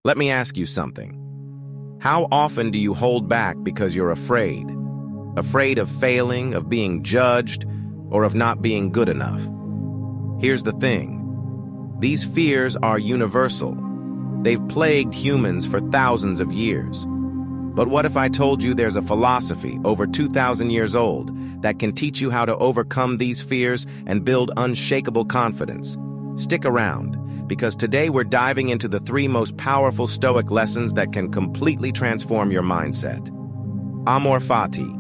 Let me ask you something. How often do you hold back because you're afraid? Afraid of failing, of being judged, or of not being good enough? Here's the thing. These fears are universal. They've plagued humans for thousands of years. But what if I told you there's a philosophy over 2,000 years old that can teach you how to overcome these fears and build unshakable confidence? Stick around, because today we're diving into the 3 most powerful Stoic lessons that can completely transform your mindset. Amor fati,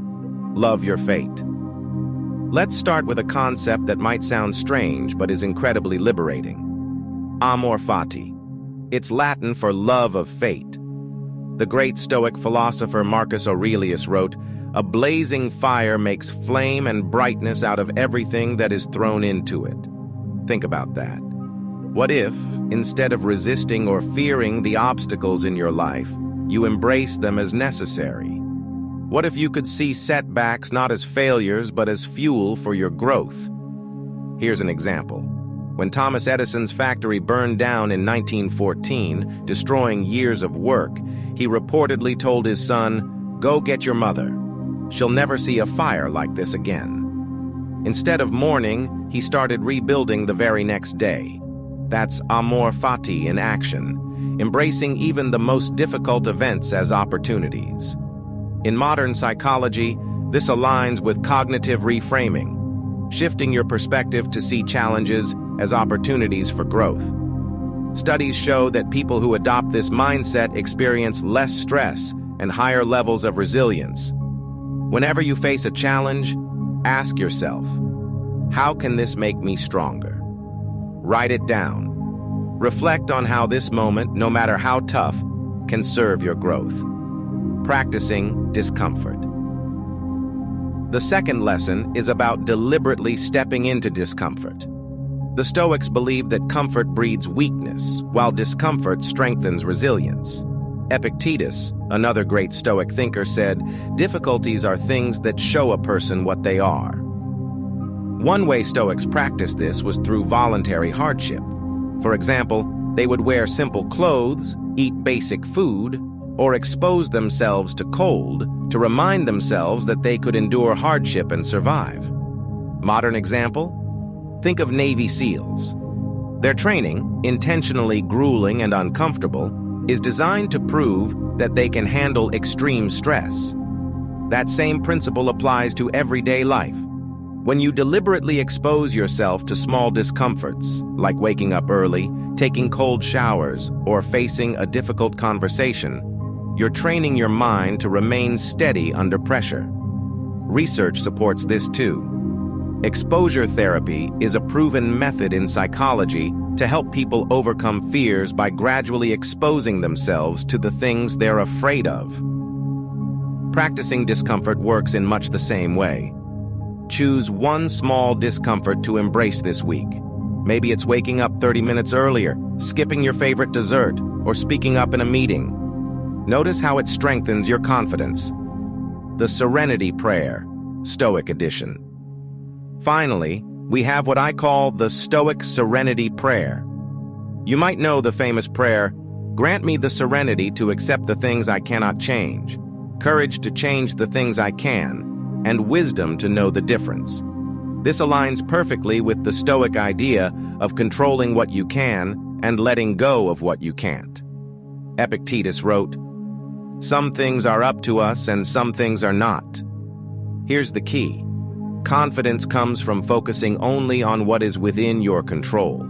love your fate. Let's start with a concept that might sound strange but is incredibly liberating. Amor fati. It's Latin for love of fate. The great Stoic philosopher Marcus Aurelius wrote, "A blazing fire makes flame and brightness out of everything that is thrown into it." Think about that. What if, instead of resisting or fearing the obstacles in your life, you embrace them as necessary? What if you could see setbacks not as failures but as fuel for your growth? Here's an example. When Thomas Edison's factory burned down in 1914, destroying years of work, he reportedly told his son, "Go get your mother. She'll never see a fire like this again." Instead of mourning, he started rebuilding the very next day. That's amor fati in action, embracing even the most difficult events as opportunities. In modern psychology, this aligns with cognitive reframing, shifting your perspective to see challenges as opportunities for growth. Studies show that people who adopt this mindset experience less stress and higher levels of resilience. Whenever you face a challenge, ask yourself, how can this make me stronger? Write it down. Reflect on how this moment, no matter how tough, can serve your growth. Practicing discomfort. The second lesson is about deliberately stepping into discomfort. The Stoics believe that comfort breeds weakness, while discomfort strengthens resilience. Epictetus, another great Stoic thinker, said, "Difficulties are things that show a person what they are." One way Stoics practiced this was through voluntary hardship. For example, they would wear simple clothes, eat basic food, or expose themselves to cold to remind themselves that they could endure hardship and survive. Modern example? Think of Navy SEALs. Their training, intentionally grueling and uncomfortable, is designed to prove that they can handle extreme stress. That same principle applies to everyday life. When you deliberately expose yourself to small discomforts, like waking up early, taking cold showers, or facing a difficult conversation, you're training your mind to remain steady under pressure. Research supports this too. Exposure therapy is a proven method in psychology to help people overcome fears by gradually exposing themselves to the things they're afraid of. Practicing discomfort works in much the same way. Choose one small discomfort to embrace this week. Maybe it's waking up 30 minutes earlier, skipping your favorite dessert, or speaking up in a meeting. Notice how it strengthens your confidence. The Serenity Prayer, Stoic edition. Finally, we have what I call the Stoic Serenity Prayer. You might know the famous prayer, "Grant me the serenity to accept the things I cannot change, courage to change the things I can, and wisdom to know the difference." This aligns perfectly with the Stoic idea of controlling what you can and letting go of what you can't. Epictetus wrote, "Some things are up to us and some things are not." Here's the key. Confidence comes from focusing only on what is within your control.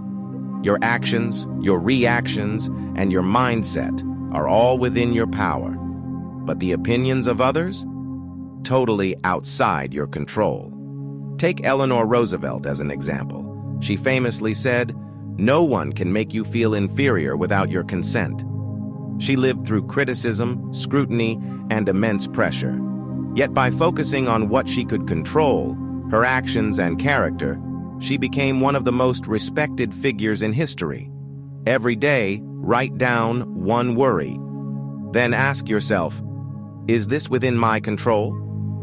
Your actions, your reactions, and your mindset are all within your power. But the opinions of others? Totally outside your control. Take Eleanor Roosevelt as an example. She famously said, "No one can make you feel inferior without your consent." She lived through criticism, scrutiny, and immense pressure. Yet by focusing on what she could control, her actions and character, she became one of the most respected figures in history. Every day, write down one worry. Then ask yourself, is this within my control?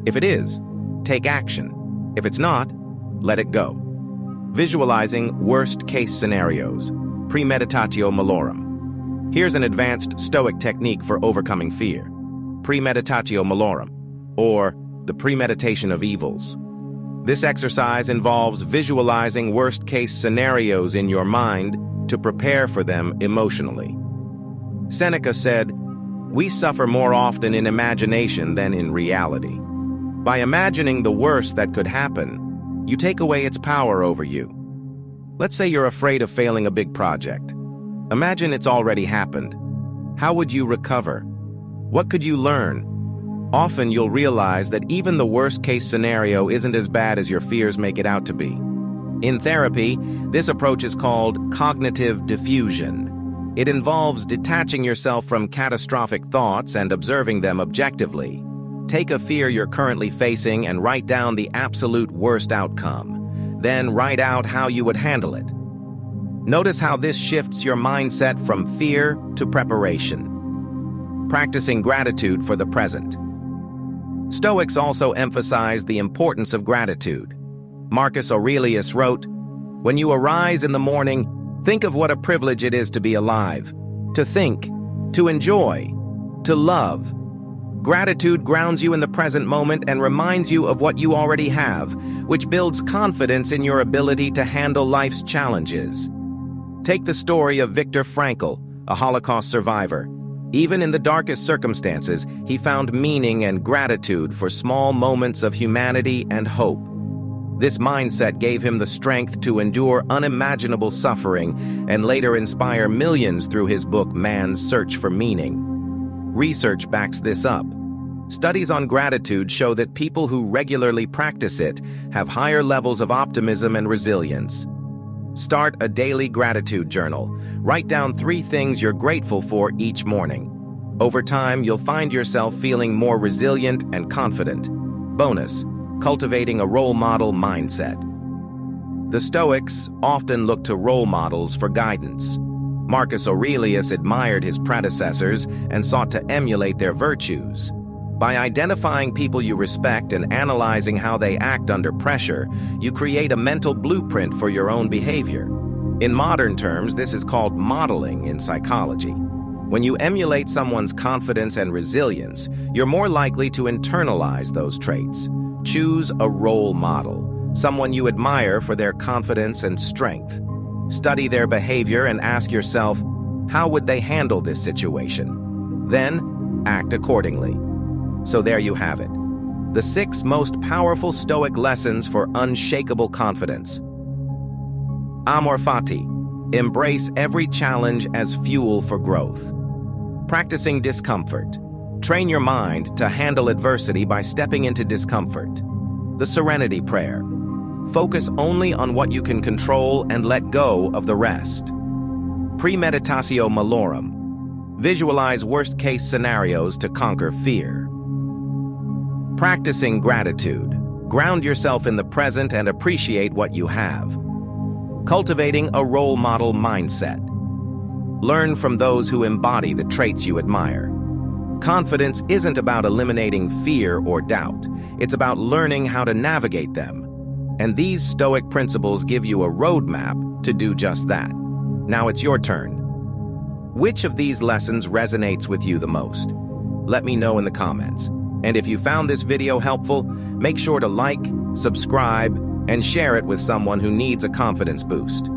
If it is, take action. If it's not, let it go. Visualizing worst-case scenarios, premeditatio malorum. Here's an advanced Stoic technique for overcoming fear: premeditatio malorum, or the premeditation of evils. This exercise involves visualizing worst-case scenarios in your mind to prepare for them emotionally. Seneca said, "We suffer more often in imagination than in reality." By imagining the worst that could happen, you take away its power over you. Let's say you're afraid of failing a big project. Imagine it's already happened. How would you recover? What could you learn? Often you'll realize that even the worst-case scenario isn't as bad as your fears make it out to be. In therapy, this approach is called cognitive diffusion. It involves detaching yourself from catastrophic thoughts and observing them objectively. Take a fear you're currently facing and write down the absolute worst outcome. Then write out how you would handle it. Notice how this shifts your mindset from fear to preparation. Practicing gratitude for the present. Stoics also emphasize the importance of gratitude. Marcus Aurelius wrote, "When you arise in the morning, think of what a privilege it is to be alive, to think, to enjoy, to love." Gratitude grounds you in the present moment and reminds you of what you already have, which builds confidence in your ability to handle life's challenges. Take the story of Viktor Frankl, a Holocaust survivor. Even in the darkest circumstances, he found meaning and gratitude for small moments of humanity and hope. This mindset gave him the strength to endure unimaginable suffering and later inspire millions through his book Man's Search for Meaning. Research backs this up. Studies on gratitude show that people who regularly practice it have higher levels of optimism and resilience. Start a daily gratitude journal. Write down 3 things you're grateful for each morning. Over time, you'll find yourself feeling more resilient and confident. Bonus: cultivating a role model mindset. The Stoics often look to role models for guidance. Marcus Aurelius admired his predecessors and sought to emulate their virtues. By identifying people you respect and analyzing how they act under pressure, you create a mental blueprint for your own behavior. In modern terms, this is called modeling in psychology. When you emulate someone's confidence and resilience, you're more likely to internalize those traits. Choose a role model, someone you admire for their confidence and strength. Study their behavior and ask yourself, how would they handle this situation? Then, act accordingly. So there you have it. The 6 most powerful Stoic lessons for unshakable confidence. Amor fati. Embrace every challenge as fuel for growth. Practicing discomfort. Train your mind to handle adversity by stepping into discomfort. The Serenity Prayer. Focus only on what you can control and let go of the rest. Premeditatio malorum. Visualize worst-case scenarios to conquer fear. Practicing gratitude. Ground yourself in the present and appreciate what you have. Cultivating a role model mindset. Learn from those who embody the traits you admire. Confidence isn't about eliminating fear or doubt. It's about learning how to navigate them. And these Stoic principles give you a roadmap to do just that. Now it's your turn. Which of these lessons resonates with you the most? Let me know in the comments. And if you found this video helpful, make sure to like, subscribe, and share it with someone who needs a confidence boost.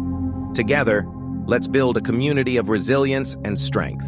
Together, let's build a community of resilience and strength.